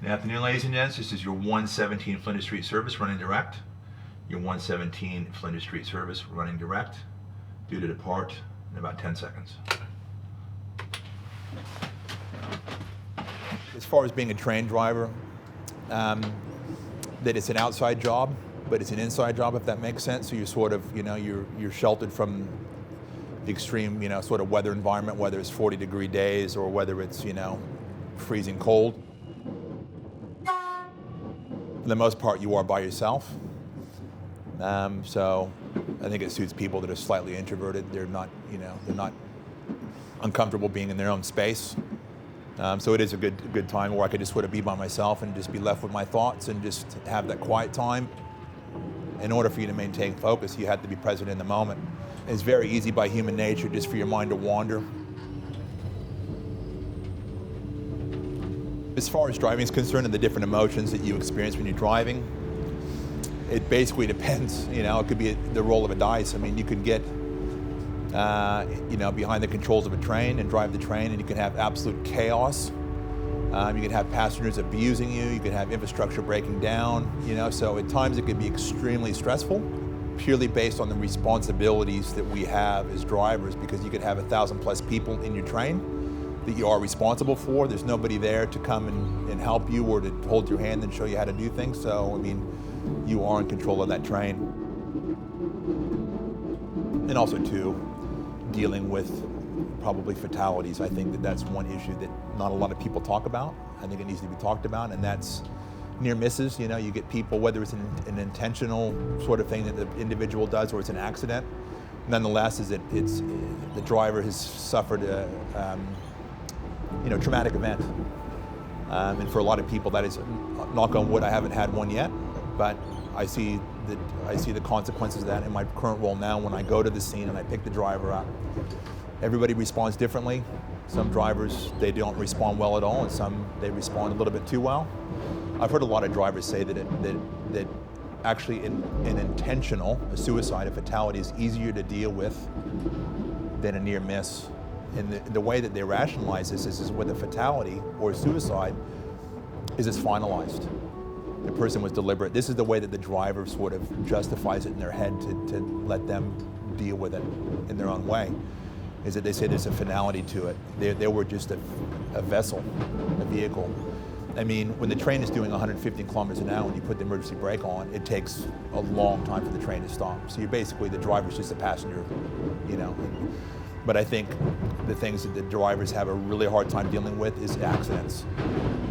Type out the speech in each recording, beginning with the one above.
Good afternoon, ladies and gents. This is your 117 Flinders Street service running direct. Your 117 Flinders Street service running direct. Due to depart in about 10 seconds. As far as being a train driver, that it's an outside job, but it's an inside job, if that makes sense. So you're sort of, you're sheltered from the extreme, sort of weather environment, whether it's 40-degree days or whether it's, freezing cold. For the most part, you are by yourself. So I think it suits people that are slightly introverted. They're not, they're not uncomfortable being in their own space. So it is a good time where I could just sort of be by myself and just be left with my thoughts and just have that quiet time. In order for you to maintain focus, you have to be present in the moment. It's very easy by human nature just for your mind to wander. As far as driving is concerned and the different emotions that you experience when you're driving, it basically depends. It could be the roll of a dice. I mean, you could get, behind the controls of a train and drive the train, and you can have absolute chaos. You could have passengers abusing you. You could have infrastructure breaking down. So at times it could be extremely stressful, purely based on the responsibilities that we have as drivers, because you could have 1,000+ people in your train that you are responsible for. There's nobody there to come and help you or to hold your hand and show you how to do things. So, I mean, you are in control of that train. And also, too, dealing with probably fatalities. I think that that's one issue that not a lot of people talk about. I think it needs to be talked about, and that's near misses. You get people, whether it's an intentional sort of thing that the individual does or it's an accident, nonetheless, is it's the driver has suffered a traumatic event. And for a lot of people, that is, knock on wood, I haven't had one yet, but I see the consequences of that in my current role now. When I go to the scene and I pick the driver up, everybody responds differently. Some drivers, they don't respond well at all, and some, they respond a little bit too well. I've heard a lot of drivers say that actually an intentional suicide, a fatality, is easier to deal with than a near miss. And the way that they rationalize this is with a fatality or a suicide is it's finalized. The person was deliberate. This is the way that the driver sort of justifies it in their head to let them deal with it in their own way, is that they say there's a finality to it. They were just a vessel, a vehicle. I mean, when the train is doing 150 kilometers an hour and you put the emergency brake on, it takes a long time for the train to stop. So you're basically, the driver's just a passenger, But I think the things that the drivers have a really hard time dealing with is accidents.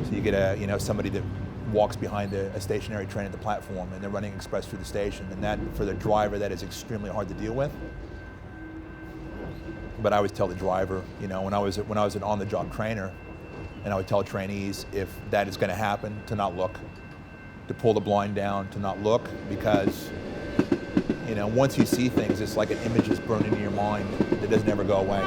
So you get somebody that walks behind a stationary train at the platform and they're running express through the station, and that, for the driver, that is extremely hard to deal with. But I always tell the driver, when I was an on-the-job trainer, and I would tell trainees, if that is going to happen, to not look, to pull the blind down, to not look, because once you see things, it's like an image that's burned into your mind that doesn't ever go away.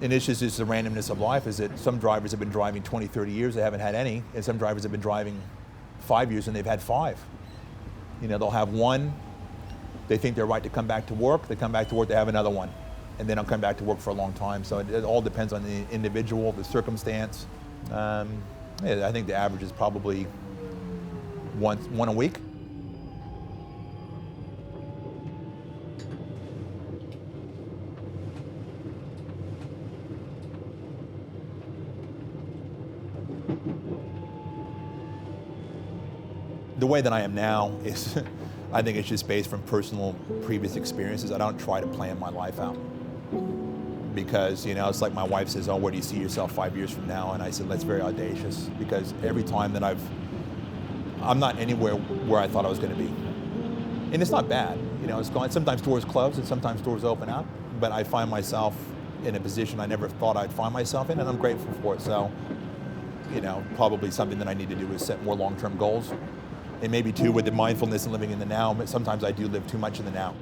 And it's just the randomness of life, is that some drivers have been driving 20, 30 years, they haven't had any, and some drivers have been driving 5 years and they've had 5. They'll have one, they think they're right to come back to work, they come back to work, they have another one, and then they'll come back to work for a long time. So it all depends on the individual, the circumstance. I think the average is probably one a week. The way that I am now is, I think it's just based from personal previous experiences. I don't try to plan my life out. Because, it's like my wife says, oh, where do you see yourself 5 years from now? And I said, that's very audacious, because every time that I'm not anywhere where I thought I was going to be. And it's not bad, it's going, sometimes doors close and sometimes doors open up, but I find myself in a position I never thought I'd find myself in, and I'm grateful for it. So, probably something that I need to do is set more long-term goals. And maybe too, with the mindfulness and living in the now, sometimes I do live too much in the now.